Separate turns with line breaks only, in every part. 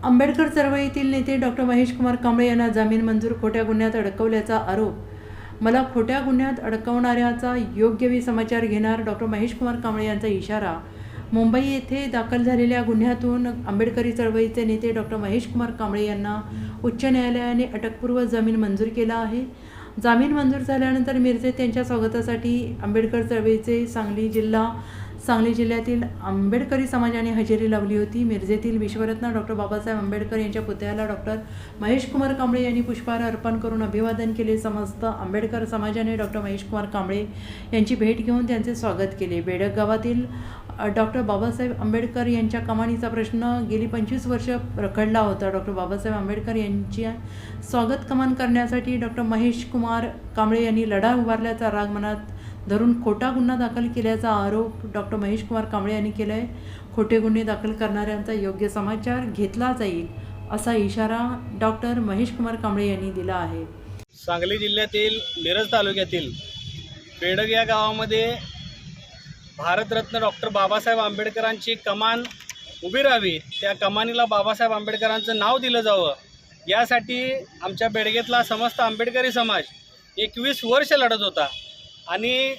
आंबेडकर चळवळीतील नेते डॉक्टर महेश कुमार कांबळे यांना जामीन मंजूर. खोट्या गुन्ह्यात अडकवल्याचा आरोप. मला खोट्या गुन्ह्यात अडकवणाऱ्याचा योग्य समाचार घेणार. डॉक्टर महेश कुमार कांबळे यांचा इशारा. मुंबई येथे दाखल झालेल्या गुन्ह्यातून आंबेडकरी चळवळीचे नेते डॉक्टर महेश कुमार कांबळे यांना उच्च न्यायालयाने अटकपूर्व जामीन मंजूर केला आहे. जामीन मंजूर झाल्यानंतर मिरजेत त्यांच्या स्वागतासाठी आंबेडकर चळवळीचे सांगली जिल्ह्यातील आंबेडकरी समाजाने हजेरी लावली होती. मिरजेतील विश्वरत्न डॉक्टर बाबासाहेब आंबेडकर यांच्या पुतळ्याला डॉक्टर महेश कुमार कांबळे यांनी पुष्पहार अर्पण करून अभिवादन केले. समस्त आंबेडकर समाजाने डॉक्टर महेश कुमार कांबळे यांची भेट घेऊन त्यांचे स्वागत केले. बेडक गावातील डॉक्टर बाबासाहेब आंबेडकर यांच्या कमानीचा प्रश्न गेली 25 वर्ष रखडला होता. डॉक्टर बाबासाहेब आंबेडकर यांची स्वागत कमान करण्यासाठी डॉक्टर महेश कुमार कांबळे यांनी लढा उभारल्याचा राग मनात धरून खोटा गुन्हा दाखल केल्याचा आरोप डॉक्टर महेश कुमार कांबळे यांनी केला आहे. खोटे गुन्हे दाखल करणाऱ्यांचा योग्य समाचार घेतला जाईल असा इशारा डॉक्टर महेश कुमार कांबळे यांनी दिला आहे.
सांगली जिल्ह्यातील मिरज तालुक्यातील बेडग या गावामध्ये भारतरत्न डॉक्टर बाबासाहेब आंबेडकरांची कमान उभी राहावी, त्या कमानीला बाबासाहेब आंबेडकरांचं नाव दिलं जावं, यासाठी आमच्या बेडगेतला समस्त आंबेडकरी समाज 21 वर्ष लढत होता. आणि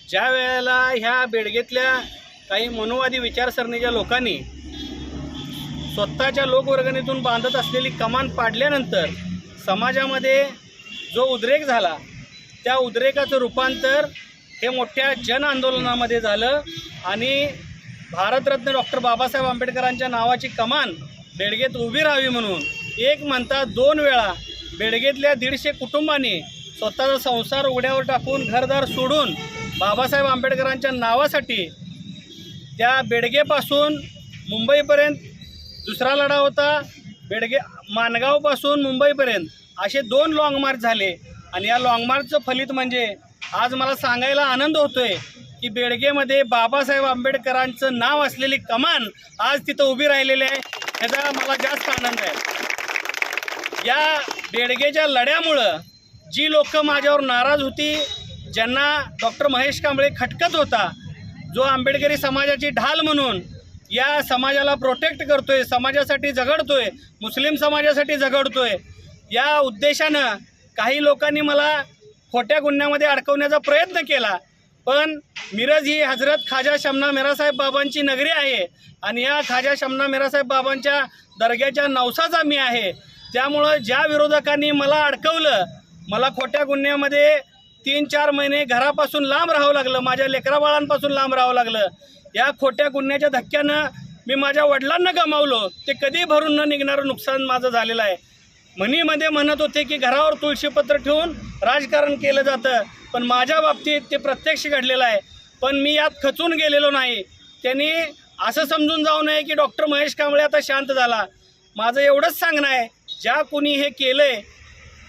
ज्या वेळेला ह्या बेडगेतल्या काही मनोवादी विचारसरणीच्या लोकांनी स्वतःच्या लोकवर्गणीतून बांधत असलेली कमान पाडल्यानंतर समाजामध्ये जो उद्रेक झाला, त्या उद्रेकाचं रूपांतर हे मोठ्या जन आंदोलनामध्ये झालं. आणि भारतरत्न डॉक्टर बाबासाहेब आंबेडकरांच्या नावाची कमान बेडगेत उभी राहावी म्हणून एक म्हणता 2 वेळा बेडगेतल्या 150 कुटुंबांनी स्वतःचा संसार उघड्यावर टाकून घरदार सोडून बाबासाहेब आंबेडकरांच्या नावासाठी त्या बेडगेपासून मुंबईपर्यंत दुसरा लढा होता. माणगावपासून मुंबईपर्यंत असे 2 लाँग मार्च झाले. आणि या लाँग मार्चचं फलित म्हणजे आज मला सांगायला आनंद होतोय की बेडगेमध्ये बाबासाहेब आंबेडकरांचं नाव असलेली कमान आज तिथं उभी राहिलेली आहे. याचा मला जास्त आनंद आहे. या बेडगेच्या लढ्यामुळं जी लोक माझ्यावर नाराज होती, ज्यांना डॉक्टर महेश कांबळे खटकत होता, जो आंबेडकरी समाजाची ढाल म्हणून या समाजाला प्रोटेक्ट करतोय, समाजासाठी झगडतोय, मुस्लिम समाजासाठी झगडतोय, या उद्देशानं काही लोकांनी मला खोट्या गुन्ह्यामध्ये अडकवण्याचा प्रयत्न केला. पण मिरज ही हजरत ख्वाजा शमना मिरासाहेब बाबांची नगरी आहे आणि या ख्वाजा शमना मिरासाहेब बाबांच्या दर्ग्याच्या नवसाचा मी आहे. त्यामुळं ज्या विरोधकांनी मला अडकवलं, मला खोट्या गुन्ह्यामध्ये 3-4 महिने घरापासून लांब राहावं लागलं, माझ्या लेकराबाळांपासून लांब राहावं लागलं. या खोट्या गुन्ह्याच्या धक्क्यानं मी माझ्या वडिलांना गमावलो. ते कधी भरून न निघणारं नुकसान माझं झालेलं आहे. म्हणीमध्ये म्हणत होते की घरावर तुळशीपत्र ठेवून राजकारण केलं जातं, पण माझ्या बाबतीत ते प्रत्यक्ष घडलेलं आहे. पण मी यात खचून गेलेलो नाही. त्यांनी असं समजून जाऊ नये की डॉक्टर महेश कांबळे आता शांत झाला. माझं एवढंच सांगणं आहे, ज्या कोणी हे केलं आहे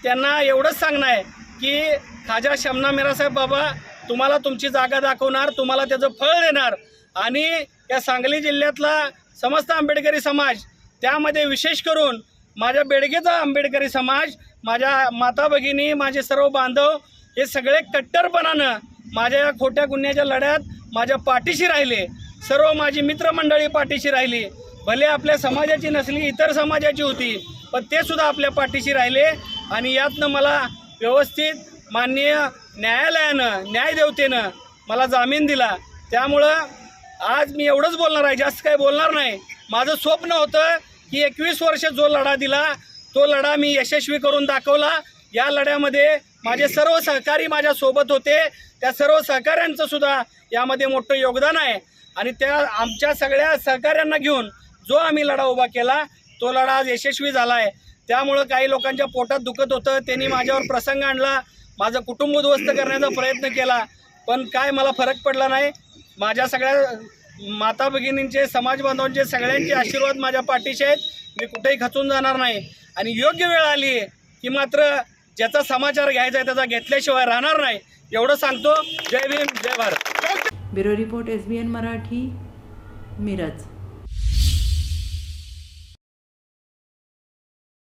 त्यांना एवढंच सांगणं आहे की ख्वाजा शमना मिरासाहेब बाबा तुम्हाला तुमची जागा दाखवणार, तुम्हाला त्याचं फळ देणार. आणि या सांगली जिल्ह्यातला समस्त आंबेडकरी समाज, त्यामध्ये विशेष करून माझ्या बेडगेचा आंबेडकरी समाज, माझ्या माता भगिनी, माझे सर्व बांधव हे सगळे कट्टरपणानं माझ्या या खोट्या गुन्ह्याच्या लढ्यात माझ्या पाठीशी राहिले. सर्व माझी मित्रमंडळी पाठीशी राहिली. भले आपल्या समाजाची नसली, इतर समाजाची होती, पण ते सुद्धा आपल्या पाठीशी राहिले. आणि यातनं मला व्यवस्थित माननीय न्यायालयानं, न्यायदेवतेनं मला जामीन दिला. त्यामुळं आज मी एवढंच बोलणार आहे, जास्त काही बोलणार नाही. माझं स्वप्न होतं की 21 वर्ष जो लढा दिला तो लढा मी यशस्वी करून दाखवला. या लढ्यामध्ये माझे सर्व सहकारी माझ्यासोबत होते. त्या सर्व सहकाऱ्यांचं सुद्धा यामध्ये मोठं योगदान आहे. आणि त्या आमच्या सगळ्या सहकाऱ्यांना घेऊन जो आम्ही लढा उभा केला तो लढा आज यशस्वी झाला आहे. त्यामुळं काही लोकांच्या पोटात दुखत होतं, त्यांनी माझ्यावर प्रसंग आणला, माझं कुटुंब उद्ध्वस्त करण्याचा प्रयत्न केला, पण काय मला फरक पडला नाही. माझ्या सगळ्या माता भगिनींचे, समाज बांधवांचे सगळ्यांचे आशीर्वाद माझ्या पाठीशी आहेत. मी कुठेही खचून जाणार नाही. आणि योग्य वेळ आली की मात्र ज्याचा समाचार घ्यायचा आहे त्याचा घेतल्याशिवाय राहणार नाही, एवढं सांगतो. जय भीम, जय Bharat.
Bureau report SBN Marathi, Miraj.